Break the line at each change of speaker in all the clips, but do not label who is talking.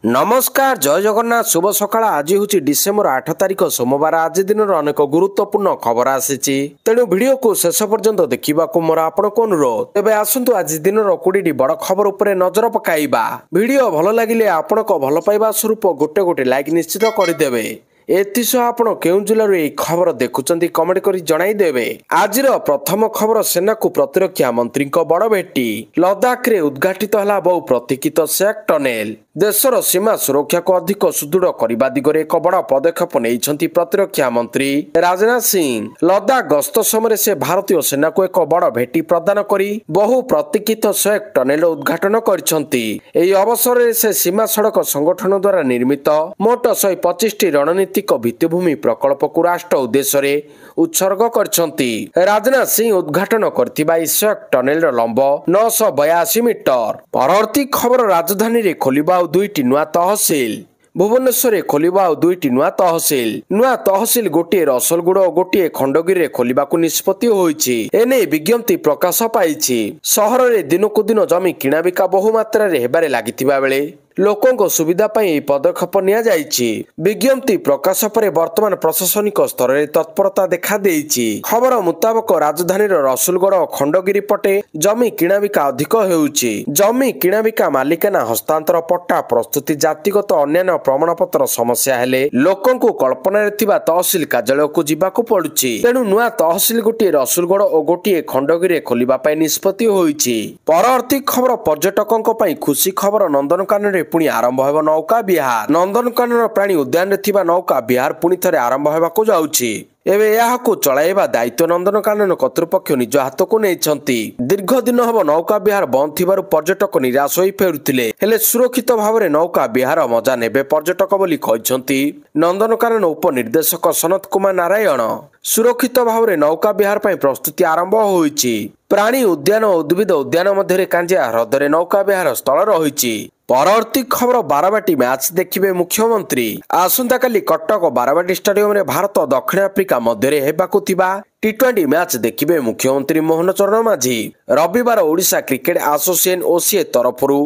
नमस्कार जय जगन्नाथ शुभ सकाळ आज हूँ डिसेम्बर 8 तारिख सोमवार आज दिन अनेक गुरुत्वपूर्ण खबर आसी तेणु वीडियो को शेष पर्यंत देखा मोर आपको अनुरोध तेज आसतु आज दिन 20 बड़ खबर उपर नजर पकाइबा वीडियो भल लगिले आपण भल पाइबा स्वरूप गोटे गोटे लाइक निश्चित करदेवे एसह आप केउं जिलूर यह खबर देखुं कमेंट कर जनईदेवे आज प्रथम खबर सेना को प्रतिरक्षा मंत्री बड़ भेटी लद्दाख रे उद्घाटित है बहु प्रतीक्षित शेख टनेल देशर सीमा सुरक्षा को अधिक सुदृढ़ करने दिगरे एक बड़ पदक्षेप नहीं प्रतिरक्षा मंत्री राजनाथ सिंह लद्दाख गस्त समय से भारतीय सेना को एक बड़ भेटी प्रदान कर बहु प्रतीक्षित शेख टनेल उद्घाटन कर अवसर से सीमा सड़क संगठन द्वारा निर्मित मोट 125 रणनीतिक भित्तिभूमि प्रकल्प को राष्ट्र उद्देश्य उत्सर्ग करछंती राजनाथ सिंह उद्घाटन करथिबा शेख टनेल लंब 982 मीटर परवर्ती खबर राजधानी रे खोलिबा दुईटी नुआ तहसिल भुवनेश्वर खोलिबा दुईटी नुआ तहसिल गोटे रसलगुड़ और गोटे खंडगिरी खोलिबा को निष्पत्ति होईछि एने विज्ञप्ति प्रकाश पाइछि सहर रे दिनकु दिन जमी किणाबिका बहु मात्रा रे हेबारे लागिथिबा बेले लोकों सुविधा पदक्षेप विज्ञप्ति प्रकाश पर वर्तमान प्रशासनिक स्तर में तत्परता देखा देइछि खबर मुताबक राजधानी रसुलगढ़ और खंडगिरी पटे जमी किणाबिका अधिक हेउछि जमी किणाबिका मालिकाना हस्तांतर पट्टा प्रस्तुति जातिगत अन्य प्रमाणपत्र समस्या हेले लोकों को कल्पना तहसिल कार्यालय को जीवाकू पड़ुछि तेणु नुआ तहसिल गोटे रसुलगढ़ और गोटे खंडगिरी खोलिबा निष्पत्ति होईछि परवर्ती खबर पर्यटकों खुशी खबर नंदनकानन पुणी आरंभ हो नौका विहार नंदनकानन प्राणी उद्यान रे नौका विहार पुणी थे आरंभ होगा जाउछि एवं यह चलाइबा दायित्व नंदनकानन कर्तृपक्ष निज हाथ को नहीं दीर्घ दिन हम नौका विहार बंद थी पर्यटक निराश हो फेरुथिले हेले सुरक्षित भाव में नौका विहार मजा नेबे पर्यटक बोली कहते नंदनकानन उपनिर्देशक सनत कुमार नारायण सुरक्षित भाव में नौका विहार पर प्रस्तुति आरंभ होईछि प्राणी उद्यान और उद्भिद उद्यान मध्य कांजिया ह्रदरे नौका विहार स्थल रही परवर्ती खबर बारवाटी मैच देखिबे मुख्यमंत्री आसंता काली कटक बारवाटी स्टेडियम रे भारत दक्षिण आफ्रिका मध्य हेबाकु थिबा टी20 मैच देखिबे मुख्यमंत्री मोहन चरण माझी रविवार ओडिशा क्रिकेट एसोसिएशन ओसीए तरफरु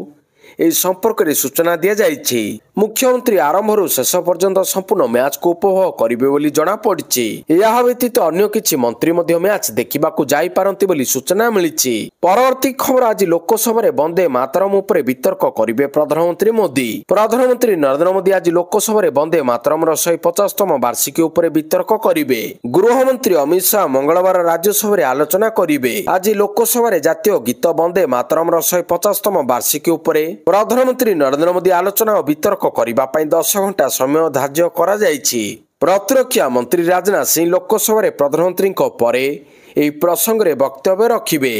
ए संपर्क में सूचना दि जाइछि मुख्यमंत्री आरंभ शेष पर्यंत संपूर्ण मैच को उपभोग करिवे बोली जणा पड़िछि यह व्यतीत अन्य किछि मंत्री मध्य मैच देखिबाकू जाई पारंती बोली सूचना मिलिछि परवर्ती खबर आज लोकसभा रे वंदे मातरम उपरे वितर्क करिवे प्रधानमंत्री नरेंद्र मोदी आज लोकसभा रे वंदे मातरम 150तम वार्षिकी उपरे वितर्क करिवे गृहमंत्री अमित शाह मंगलवार राज्यसभा रे आलोचना करिवे आज लोकसभा रे जातीय गीत वंदे मातरम 150तम वार्षिकी उपरे प्रधानमंत्री नरेंद्र मोदी आलोचना और वितर्क करिबा पई 10 घंटा समय धार्य करा जाइछि प्रतिरक्षा मंत्री राजनाथ सिंह लोकसभा रे प्रधानमंत्री परे एही प्रसंग रे वक्तव्य रखिबे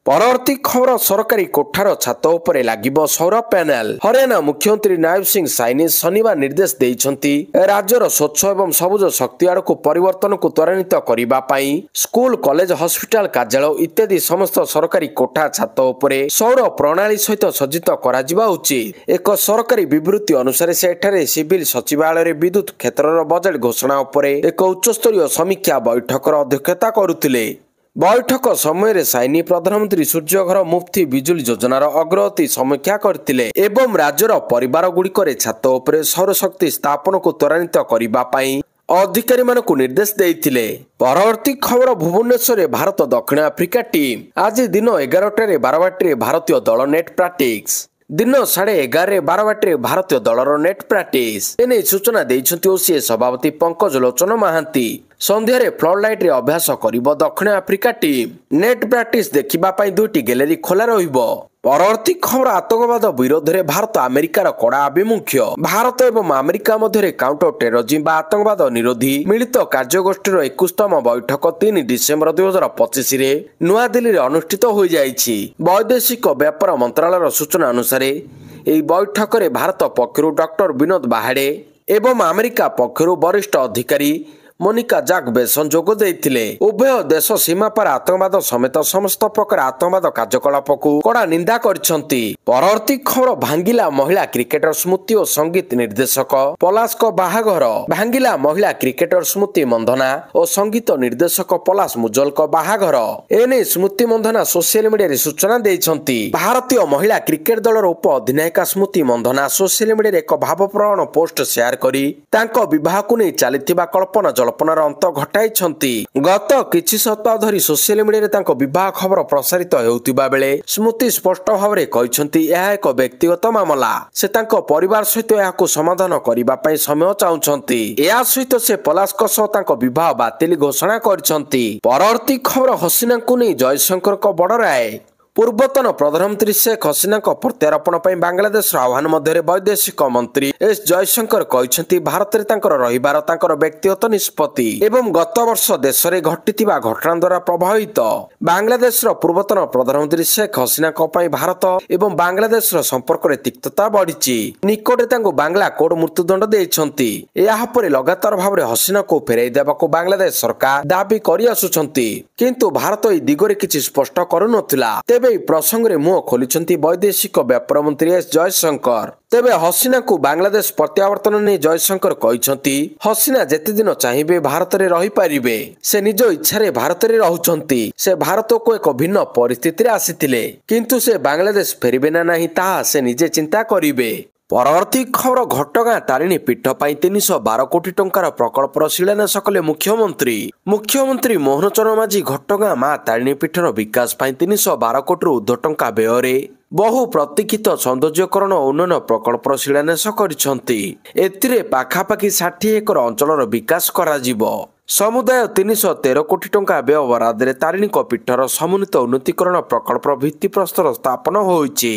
परवर्ती खबर सरकारी कोठार छात उपरे लागिबो सौर पैनल हरियाणा मुख्यमंत्री नायब सिंह साइनी शनिवार निर्देश देइछंती राज्यर स्वच्छ एवं सबुज शक्ति आड़ को परिवर्तन को त्वरान्वित करिबा पई स्कूल कॉलेज हॉस्पिटल कार्यालय इत्यादि समस्त सरकारी कोठा छात उपरे सौर प्रणाली सहित सज्जित करा जिबा उचित एक सरकारी विवृत्ति अनुसार से एठारे सिविल सचिवालय रे विद्युत क्षेत्रर बजेट घोषणा उपरे एक उच्चस्तरीय समीक्षा बैठकर अध्यक्षता करुथिले बैठक समय साइनी प्रधानमंत्री सूर्यघर मुफ्ती बिजुली योजनार अग्रगति समीक्षा करथिले एवं राज्यर परिवार गुड़िकर छात उपरे सौरशक्ति स्थापन को त्वरान्वित करिबा पई अधिकारी मानकु निर्देश देइथिले परवर्ती खबर भुवनेश्वर भारत दक्षिण आफ्रिका टीम आज दिन 11 बारवाटी भारतीय दल नेट प्रैक्टिस दिन 11:30 बारवाटी भारतीय दलर नेट प्रैक्टिस एने सूचना देइछंती ओसीए सभापति पंकज लोचन महांती संध्यारे फ्लड लाइट रे अभ्यास करिबो दक्षिण आफ्रिका टीम नेट प्रैक्टिस देखिबा पई दुईटी गैलरी खोला रहिबो परवर्ती खबर आतंकवाद विरोध में भारत अमेरिकार कड़ा आभिमुख्य भारत एवं अमेरिका मध्य काउंटर टेररिज्म आतंकवाद निरोधी मिलित कार्यगोष्ठीर 21तम बैठक 3 डिसेम्बर 2025 नुआ दिल्ली रे अनुष्ठित हो जाइछि वैदेशिक व्यापार मंत्रालय सूचना अनुसार एही बैठक रे भारत पक्षरु डॉक्टर विनोद बाहाडे एवं अमेरिका पक्षरु वरिष्ठ अधिकारी ମୋନିକା ଜାକ୍ ବେସନ ଯୋଗ ଦେଇଥିଲେ। ଉଭୟ ଦେଶ ସୀମା ପାର ଆତଙ୍କବାଦ ସମେତ ସମସ୍ତ ପ୍ରକାର ଆତଙ୍କବାଦ କାର୍ଯ୍ୟକଳାପକୁ କଡ଼ା ନିନ୍ଦା କରିଛନ୍ତି। ପରବର୍ତ୍ତୀ ଖବର ଭାଙ୍ଗିଲା ମହିଳା କ୍ରିକେଟର ସ୍ମୃତି ଓ ସଙ୍ଗୀତ ନିର୍ଦ୍ଦେଶକ ପଲାଶଙ୍କ ବାହାଘର। ଭାଙ୍ଗିଲା ମହିଳା କ୍ରିକେଟର ସ୍ମୃତି ମନ୍ଧନା ଓ ସଙ୍ଗୀତ ନିର୍ଦ୍ଦେଶକ ପଲାଶ ମୁଜଲଙ୍କ ବାହାଘର। ଏନେଇ ସ୍ମୃତି ମନ୍ଧନା ସୋସିଆଲ ମିଡିଆରେ ସୂଚନା ଦେଇଛନ୍ତି। ଭାରତୀୟ ମହିଳା କ୍ରିକେଟ ଦଳର ଉପ ଅଧିନାୟିକା ସ୍ମୃତି ମନ୍ଧନା ସୋସିଆଲ ମିଡିଆରେ ଏକ ଭାବପ୍ରବଣ ପୋଷ୍ଟ ସେୟାର କରି ତାଙ୍କ ବିବାହକୁ ନେଇ ଚାଲିଥିବା କଳ୍ପନା ଜଳ୍ପନାର ଅନ୍ତ ଘଟାଇଛନ୍ତି। ଗତ କିଛି ସପ୍ତାହ ଧରି ସୋସିଆଲ ମିଡିଆରେ ତାଙ୍କ ବିବାହ ଖବର ପ୍ରସାରିତ ହେଉଥିବା ବେଳେ ସ୍ମୃତି ସ୍ପଷ୍ଟ ଭାବରେ କହିଛନ୍ତି ଏହା ଏକ ବ୍ୟକ୍ତିଗତ ମାମଲା। ସେ ତାଙ୍କ ପରିବାର ସହିତ ଏହାକୁ ସମାଧାନ କରିବା ପାଇଁ ସମୟ ଚାହୁଁଛନ୍ତି। ଏହା ସହିତ ସେ ପଲାଶଙ୍କ ସହ ତାଙ୍କ ବିବାହ ବାତିଲ ଘୋଷଣା କରିଛନ୍ତି। ପରବର୍ତ୍ତୀ ଖବର ହସିନାଙ୍କୁ ନେଇ ଜୟଶଙ୍କରଙ୍କ ବଡ଼ ରାୟ। ପୂର୍ବତନ ପ୍ରଧାନମନ୍ତ୍ରୀ ଶେଖ ହସିନାଙ୍କ ପ୍ରତ୍ୟାରୋପଣ ପାଇଁ ବାଂଲାଦେଶର ଆହ୍ୱାନ ମଧ୍ୟରେ ବୈଦେଶିକ ମନ୍ତ୍ରୀ ଏସ୍ ଜୟଶଙ୍କର କହିଛନ୍ତି ଭାରତରେ ତାଙ୍କର ରହିବାର ତାଙ୍କର ବ୍ୟକ୍ତିଗତ ନିଷ୍ପତ୍ତି ଏବଂ ଗତ ବର୍ଷ ଦେଶରେ ଘଟିଥିବା ଘଟଣା ଦ୍ୱାରା ପ୍ରଭାବିତ। ବାଂଲାଦେଶର ପୂର୍ବତନ ପ୍ରଧାନମନ୍ତ୍ରୀ ଶେଖ ହସିନାଙ୍କ ପାଇଁ ଭାରତ ଏବଂ ବାଂଲାଦେଶର ସମ୍ପର୍କରେ ତିକ୍ତତା ବଢିଛି। ନିକଟରେ ତାଙ୍କୁ ବାଂଲା କୋର୍ଟ ମୃତ୍ୟୁଦଣ୍ଡ ଦେଇଛନ୍ତି। ଏହା ପରେ ଲଗାତାର ଭାବରେ ହସିନାଙ୍କୁ ଫେରାଇ ଦେବାକୁ ବାଂଲାଦେଶ ସରକାର ଦାବି କରି ଆସୁଛନ୍ତି, କିନ୍ତୁ ଭାରତ ଏହି ଦିଗରେ କିଛି ସ୍ପଷ୍ଟ କରୁନଥିଲା। ତେବେ ଏହି ପ୍ରସଙ୍ଗରେ ମୁହଁ ଖୋଲିଛନ୍ତି ବୈଦେଶିକ ବ୍ୟାପାର ମନ୍ତ୍ରୀ ଏସ୍ ଜୟଶଙ୍କର। ତେବେ ହସିନାଙ୍କୁ ବାଂଲାଦେଶ ପ୍ରତ୍ୟାବର୍ତ୍ତନ ନେଇ ଜୟଶଙ୍କର କହିଛନ୍ତି ହସିନା ଯେତେ ଦିନ ଚାହିଁବେ ଭାରତରେ ରହିପାରିବେ। ସେ ନିଜ ଇଚ୍ଛାରେ ଭାରତରେ ରହୁଛନ୍ତି। ସେ ଭାରତକୁ ଏକ ଭିନ୍ନ ପରିସ୍ଥିତିରେ ଆସିଥିଲେ, କିନ୍ତୁ ସେ ବାଂଲାଦେଶ ଫେରିବେ ନା ନାହିଁ ତାହା ସେ ନିଜେ ଚିନ୍ତା କରିବେ। ପରବର୍ତ୍ତୀ ଖବର ଘଟଗାଁ ତାରିଣୀ ପୀଠ ପାଇଁ 312 କୋଟି ଟଙ୍କାର ପ୍ରକଳ୍ପର ଶିଳାନ୍ୟାସ କଲେ ମୁଖ୍ୟମନ୍ତ୍ରୀ। ମୁଖ୍ୟମନ୍ତ୍ରୀ ମୋହନ ଚରଣ ମାଝୀ ଘଟଗାଁ ମା ତାରିଣୀ ପୀଠର ବିକାଶ ପାଇଁ 312 କୋଟିରୁ ଉର୍ଦ୍ଧ୍ୱ ଟଙ୍କା ବ୍ୟୟରେ ବହୁ ପ୍ରତୀକ୍ଷିତ ସୌନ୍ଦର୍ଯ୍ୟକରଣ ଓ ଉନ୍ନୟନ ପ୍ରକଳ୍ପର ଶିଳାନ୍ୟାସ କରିଛନ୍ତି। ଏଥିରେ ପାଖାପାଖି 60 ଏକର ଅଞ୍ଚଳର ବିକାଶ କରାଯିବ। ସମୁଦାୟ 313 କୋଟି ଟଙ୍କା ବ୍ୟୟ ବରାଦରେ ତାରିଣୀଙ୍କ ପୀଠର ସମନ୍ୱିତ ଉନ୍ନତିକରଣ ପ୍ରକଳ୍ପର ଭିତ୍ତିପ୍ରସ୍ତର ସ୍ଥାପନ ହୋଇଛି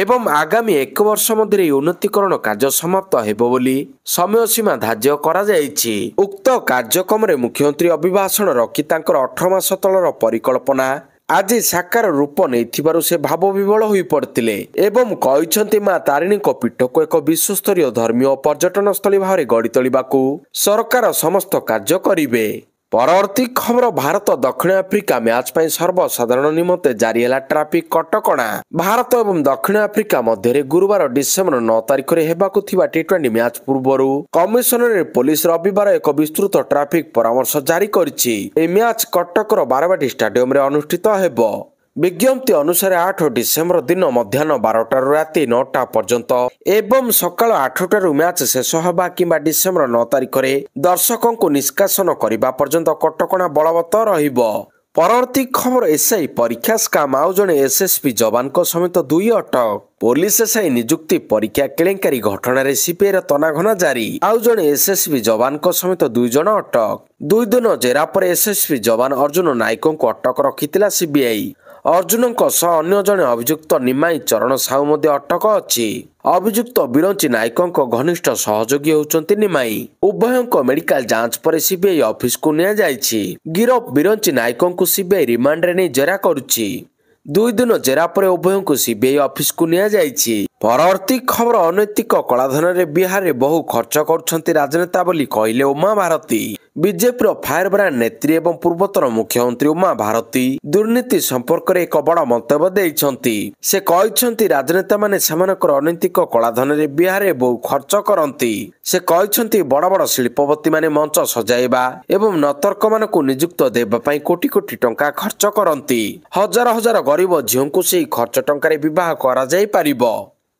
ଏବଂ ଆଗାମୀ 1 ବର୍ଷ ମଧ୍ୟରେ ଏହି ଉନ୍ନତିକରଣ କାର୍ଯ୍ୟ ସମାପ୍ତ ହେବ ବୋଲି ସମୟସୀମା ଧାର୍ଯ୍ୟ କରାଯାଇଛି। ଉକ୍ତ କାର୍ଯ୍ୟକ୍ରମରେ ମୁଖ୍ୟମନ୍ତ୍ରୀ ଅଭିଭାଷଣ ରଖି ତାଙ୍କର 18 ମାସ ତଳର ପରିକଳ୍ପନା ଆଜି ସାକାର ରୂପ ନେଇଥିବାରୁ ସେ ଭାବବିହ୍ୱଳ ହୋଇପଡ଼ିଥିଲେ ଏବଂ କହିଛନ୍ତି ମା ତାରିଣୀଙ୍କ ପୀଠକୁ ଏକ ବିଶ୍ୱସ୍ତରୀୟ ଧର୍ମୀୟ ଓ ପର୍ଯ୍ୟଟନସ୍ଥଳୀ ଭାବରେ ଗଢ଼ି ତୋଳିବାକୁ ସରକାର ସମସ୍ତ କାର୍ଯ୍ୟ କରିବେ। ପରବର୍ତ୍ତୀ ଖବର ଭାରତ ଦକ୍ଷିଣ ଆଫ୍ରିକା ମ୍ୟାଚ୍ ପାଇଁ ସର୍ବସାଧାରଣ ନିମନ୍ତେ ଜାରି ହେଲା ଟ୍ରାଫିକ୍ କଟକଣା। ଭାରତ ଏବଂ ଦକ୍ଷିଣ ଆଫ୍ରିକା ମଧ୍ୟରେ ଗୁରୁବାର ଡିସେମ୍ବର 9 ତାରିଖରେ ହେବାକୁ ଥିବା ଟି20 ମ୍ୟାଚ୍ ପୂର୍ବରୁ କମିଶନରେଟ୍ ପୋଲିସ ରବିବାର ଏକ ବିସ୍ତୃତ ଟ୍ରାଫିକ୍ ପରାମର୍ଶ ଜାରି କରିଛି। ଏହି ମ୍ୟାଚ୍ କଟକର ବାରବାଟୀ ଷ୍ଟାଡିୟମରେ ଅନୁଷ୍ଠିତ ହେବ। ବିଜ୍ଞପ୍ତି ଅନୁସାରେ 8 ଡିସେମ୍ବର ଦିନ ମଧ୍ୟାହ୍ନ 12ଟାରୁ ରାତି 9ଟା ପର୍ଯ୍ୟନ୍ତ ଏବଂ ସକାଳ 8ଟାରୁ ମ୍ୟାଚ୍ ଶେଷ ହେବା କିମ୍ବା ଡିସେମ୍ବର 9 ତାରିଖରେ ଦର୍ଶକଙ୍କୁ ନିଷ୍କାସନ କରିବା ପର୍ଯ୍ୟନ୍ତ କଟକଣା ବଳବତ୍ତର ରହିବ। ପରବର୍ତ୍ତୀ ଖବର ଏସ୍ଆଇ ପରୀକ୍ଷା ସ୍କାମ। ଆଉ ଜଣେ ଏସ୍ଏସ୍ପି ଯବାନଙ୍କ ସମେତ 2 ଅଟକ। ପୋଲିସ ଏସ୍ଆଇ ନିଯୁକ୍ତି ପରୀକ୍ଷା କେଳେଙ୍କାରୀ ଘଟଣାରେ ସିବିଆଇର ତନାଘନା ଜାରି। ଆଉ ଜଣେ ଏସ୍ଏସ୍ପି ଯବାନଙ୍କ ସମେତ 2 ଜଣ ଅଟକ। 2 ଦିନ ଜେରା ପରେ ଏସ୍ଏସ୍ପି ଯବାନ ଅର୍ଜୁନ ନାୟକଙ୍କୁ ଅଟକ ରଖିଥିଲା ସିବିଆଇ। ଅର୍ଜୁନଙ୍କ ସହ ଅନ୍ୟ ଜଣେ ଅଭିଯୁକ୍ତ ନିମାଇ ଚରଣ ସାହୁ ମଧ୍ୟ ଅଟକ ଅଛି। ଅଭିଯୁକ୍ତ ବିରଞ୍ଚି ନାୟକଙ୍କ ଘନିଷ୍ଠ ସହଯୋଗୀ ହେଉଛନ୍ତି ନିମାଇ। ଉଭୟଙ୍କ ମେଡିକାଲ ଯାଞ୍ଚ ପରେ ସିବିଆଇ ଅଫିସକୁ ନିଆଯାଇଛି। ଗିରଫ ବିରଞ୍ଚି ନାୟକଙ୍କୁ ସିବିଆଇ ରିମାଣ୍ଡରେ ନେଇ ଜେରା କରୁଛି। 2 ଦିନ ଜେରା ପରେ ଉଭୟଙ୍କୁ ସିବିଆଇ ଅଫିସକୁ ନିଆଯାଇଛି। ପରବର୍ତ୍ତୀ ଖବର ଅନୈତିକ କଳାଧନରେ ବିହାରରେ ବହୁ ଖର୍ଚ୍ଚ କରୁଛନ୍ତି ରାଜନେତା ବୋଲି କହିଲେ ଉମା ଭାରତୀ। ବିଜେପିର ଫାୟାରବ୍ରାଣ୍ଡ ନେତ୍ରୀ ଏବଂ ପୂର୍ବତନ ମୁଖ୍ୟମନ୍ତ୍ରୀ ଉମା ଭାରତୀ ଦୁର୍ନୀତି ସମ୍ପର୍କରେ ଏକ ବଡ଼ ମନ୍ତବ୍ୟ ଦେଇଛନ୍ତି। ସେ କହିଛନ୍ତି ରାଜନେତାମାନେ ସେମାନଙ୍କର ଅନୈତିକ କଳାଧନରେ ବିହାରରେ ବହୁ ଖର୍ଚ୍ଚ କରନ୍ତି। ସେ କହିଛନ୍ତି ବଡ଼ ବଡ଼ ଶିଳ୍ପପତିମାନେ ମଞ୍ଚ ସଜାଇବା ଏବଂ ନର୍ତ୍ତକମାନଙ୍କୁ ନିଯୁକ୍ତ ଦେବା ପାଇଁ କୋଟି କୋଟି ଟଙ୍କା ଖର୍ଚ୍ଚ କରନ୍ତି। ହଜାର ହଜାର ଗରିବ ଝିଅଙ୍କୁ ସେହି ଖର୍ଚ୍ଚ ଟଙ୍କାରେ ବିବାହ କରାଯାଇପାରିବ।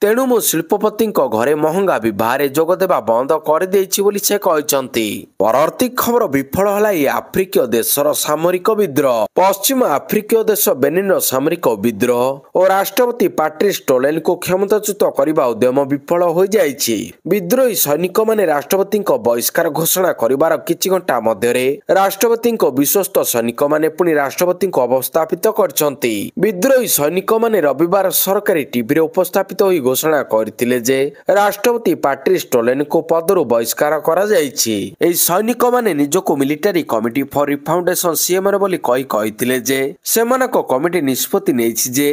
ତେଣୁ ମୁଁ ଶିଳ୍ପପତିଙ୍କ ଘରେ ମହଙ୍ଗା ବିବାହରେ ଯୋଗ ଦେବା ବନ୍ଦ କରିଦେଇଛି ବୋଲି ସେ କହିଛନ୍ତି। ପରବର୍ତ୍ତୀ ଖବର ବିଫଳ ହେଲା ଏହି ଆଫ୍ରିକୀୟ ଦେଶର ସାମରିକ ବିଦ୍ରୋହ। ପଶ୍ଚିମ ଆଫ୍ରିକୀୟ ଦେଶ ବେନିନ୍ର ସାମରିକ ବିଦ୍ରୋହ ଓ ରାଷ୍ଟ୍ରପତି ପାଟ୍ରିସ୍ ଟୋଲେନ୍ଙ୍କୁ କ୍ଷମତାଚ୍ୟୁତ କରିବା ଉଦ୍ୟମ ବିଫଳ ହୋଇଯାଇଛି। ବିଦ୍ରୋହୀ ସୈନିକମାନେ ରାଷ୍ଟ୍ରପତିଙ୍କ ବହିଷ୍କାର ଘୋଷଣା କରିବାର କିଛି ଘଣ୍ଟା ମଧ୍ୟରେ ରାଷ୍ଟ୍ରପତିଙ୍କ ବିଶ୍ୱସ୍ତ ସୈନିକମାନେ ପୁଣି ରାଷ୍ଟ୍ରପତିଙ୍କୁ ଅବସ୍ଥାପିତ କରିଛନ୍ତି। ବିଦ୍ରୋହୀ ସୈନିକମାନେ ରବିବାର ସରକାରୀ ଟିଭିରେ ଉପସ୍ଥାପିତ ହୋଇ ଘୋଷଣା କରିଥିଲେ ଯେ ରାଷ୍ଟ୍ରପତି ପାଟ୍ରିସ୍ ଟୋଲେନ୍ଙ୍କୁ ପଦରୁ ବହିଷ୍କାର କରାଯାଇଛି। ଏହି ସୈନିକମାନେ ନିଜକୁ ମିଲିଟାରୀ କମିଟି ଫର ରିଫାଉଣ୍ଡେସନ ସିଏମଆର ବୋଲି କହିଥିଲେ ଯେ ସେମାନଙ୍କ କମିଟି ନିଷ୍ପତ୍ତି ନେଇଛି ଯେ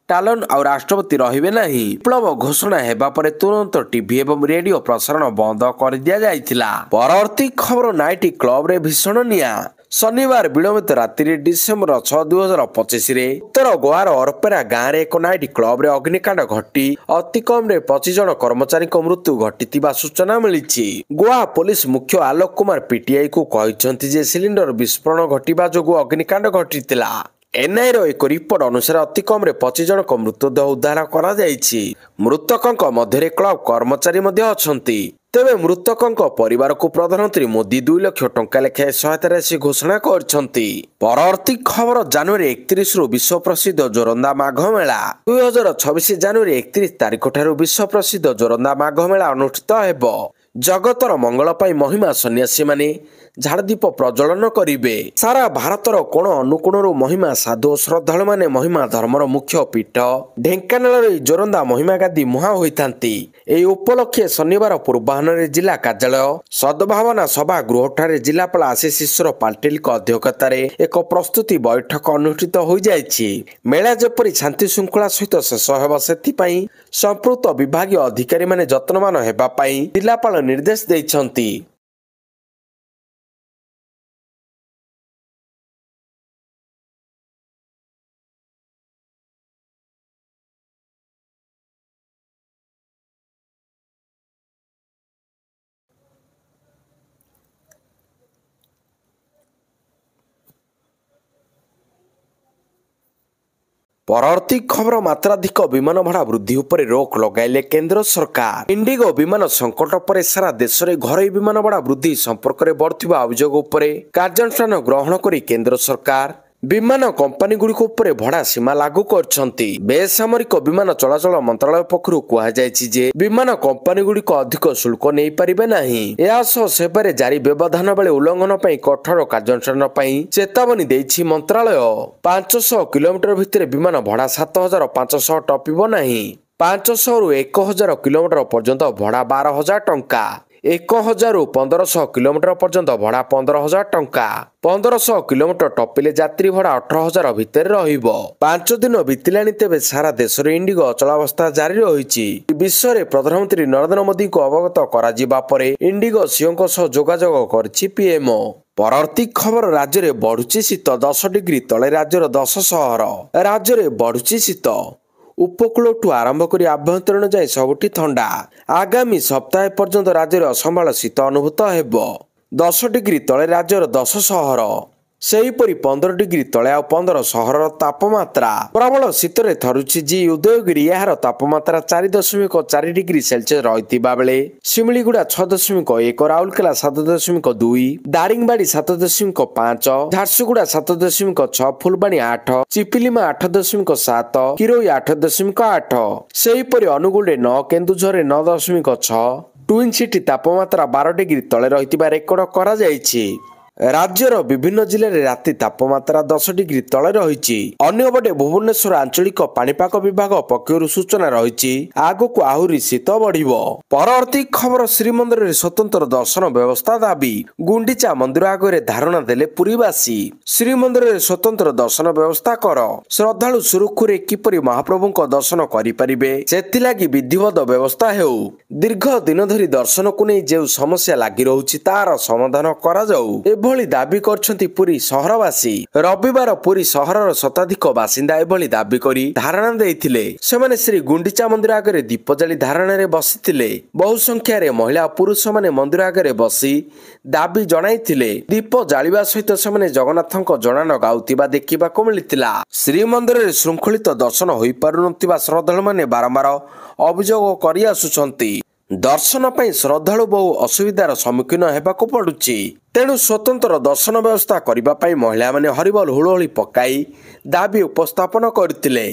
टालन और राष्ट्रपति रहिबे नाही। विप्लव घोषणा हेबा परे तुरंत टीवी एवं रेडियो प्रसारण बंद कर दिया जाइथिला। परवर्ती खबर नाइट क्लब रे भीषण निया। शनिवार विलंबित राति डिसेम्बर 6, 2025 रे उत्तर गोवार अरपेरा गाँव रे एक नाइट क्लब रे अग्निकांड घटी अति कम रे 25 जन कर्मचारी मृत्यु घटी सूचना मिली। गोवा पुलिस मुख्य आलोक कुमार पीटीआई को कहते जे सिलिंडर विस्फोरण घटिबा जोगु अग्निकांड घटितिला। एनआई रो एक रिपोर्ट अनुसार अति कम रे 25 जन मृतदेह उद्धार करा जायछि। मृतकंक मध्य क्लब कर्मचारी मध्य अछंती। तेबे मृतकंक परिवार को प्रधानमंत्री मोदी 2 लाख टंका लेखाएं सहायता राशि घोषणा करछंती। परवर्ती खबर जनवरी 31 रु विश्व प्रसिद्ध जोरंदा माघ मेला। 2026 जनवरी 31 तारिख ठारू विश्व प्रसिद्ध जोरंदा माघ मेला अनुष्ठित हेबो। जगतर मंगल पाई महिमा सन्यासी माने झाड़दीप प्रज्वलन करिवे। सारा भारतर कोण अनुकोण महिमा साधु श्रद्धालु माने महिमा धर्मर मुख्य पीठ ढेंकानाल जोरंदा महिमा गादी मुहा होइतांती। एई उपलक्षे शनिवार पूर्वाहन जिला कार्यालय सद्भावना सभा गृहठारे जिलापाल आशीष ईश्वर पाटिल अध्यक्षतार एक प्रस्तुति बैठक अनुष्ठित हो जाइछि। मेला जेपरि शांति श्रृंखला सहित शेष हेब सेथिपाई संपृक्त विभागीय अधिकारी माने जत्नवान हेबा पाई जिलापाल निर्देश दैछंती। परवर्ती खबर मात्राधिक विमान भाड़ा वृद्धि उपर रोक लगाइले केंद्र सरकार। इंडिगो विमान संकट पर सारा देश में घरोई विमान भाड़ा वृद्धि संपर्क में बढ़ुवा अभियोग उपर कार्यानुष्ठान ग्रहण करी केंद्र सरकार विमान कंपनी गुड़िक उपर भड़ा सीमा लागू करछंती। बेसामरिक विमान चलाचल मंत्रालय पक्षरु कहा जायछि जे विमान कंपनी गुड़िक अधिक शुल्क नहीं पारिबे नाही। या सेवारे जारी व्यवधान बेले उल्लंघन पई कठोर कार्यानुष्ठान पई चेतावनी देछि मंत्रालय। 500 किलोमीटर भितर विमान भड़ा 7500 टपिबो नाही। 500 रु 1000 किलोमीटर पर्यंत भड़ा 12000 टंका। 1000 रु 1500 किलोमीटर पर्यंत भड़ा 15000 टंका। 1500 किलोमीटर टपिले यात्री भड़ा 18000 भितर रहिबो। 5 दिन बीतिलानी तेबे सारा देश रे इंडिगो अचलावस्था जारी रहिछि। विश्व रे प्रधानमंत्री नरेंद्र मोदी को अवगत करा जिबा परे इंडिगो सीओ सह जोगाजोग करछि पीएमओ। परवर्ती खबर राज्य में बढ़ुची शीत 10 डिग्री तले राज्यर 10 सहर। राज्य में बढ़ुची शीत उपकूल आरंभ कर आभ्यंतरण जाए सबुठी ठंडा। आगामी सप्ताह पर्यंत राज्य में असंभाल शीत अनुभूत हेबो। 10 डिग्री तले राज्यर 10 सहर सेहीपरि 15 डिग्री तले आ 15 सहर तापमात्रा। प्रबल शीत थरुछि जी उदयगिरी यार तापमात्रा 4.4 डिग्री सेल्सियस रहितिबा बेले सिमिलीगुड़ा 6.1, राउरकेला 7.2, दारिंगबाड़ी 7.5, झारसुगुड़ा 7.6, फुलबाणी 8, चिपिलिमा 8.7, किरोई 8.8, सेहीपरि अनुगुळे 9, केन्दुझर 9.6, ट्विन सिटी तापमात्रा 12 डिग्री तले रहितिबा रेकर्ड करा जायछि। राज्यर विभिन्न जिले में राति तापमात्रा 10 डिग्री तले रही। अन्यपटे भुवनेश्वर आंचलिक पाणीपाग विभाग पक्षर सूचना रही आगक आहरी शीत बढ़िबो। परवर्ती खबर श्रीमंदिर में स्वतंत्र दर्शन व्यवस्था दाबी। गुंडीचा मंदिर आगे धारणा देले पुरीवासी। श्रीमंदिर में स्वतंत्र दर्शन व्यवस्था कर श्रद्धालु सुरुखुरे किपरि महाप्रभु दर्शन करिपारिबे सेथिलागि विधिवत व्यवस्था हेउ। दीर्घ दिन धरी दर्शन को नहीं जो समस्या लागी रहुछि तार समाधान करा जाऊ एभली दाबी करछंती पुरी सहरवासी। रविवार पुरी सहरर शताधिक बासिंदा एभली दाबी करी धारणा देइथिले। सेमाने श्री गुंडीचा मंदिर आगे दीप जाली धारणा रे बसिथिले। बहु संख्या रे महिला पुरुष माने मंदिर आगे बसी दाबी जणाइथिले। दीप जालिबा सहित सेमाने जगन्नाथଙ୍କ जणान गाउतिबा देखिबाको मिलितिला। श्रीमंदिर रे शृंखलित दर्शन होई पारुनतिबा श्रद्धालु माने बारंबार अभियोग करि आसुछंती। दर्शन पर श्रद्धालु बहु असुविधार सम्मुखीन हेबाकु पड़ुछि। तेणु स्वतंत्र दर्शन व्यवस्था करने महिला माने हरिबोल हुलहोली पकाई दाबी उपस्थापन करथिले।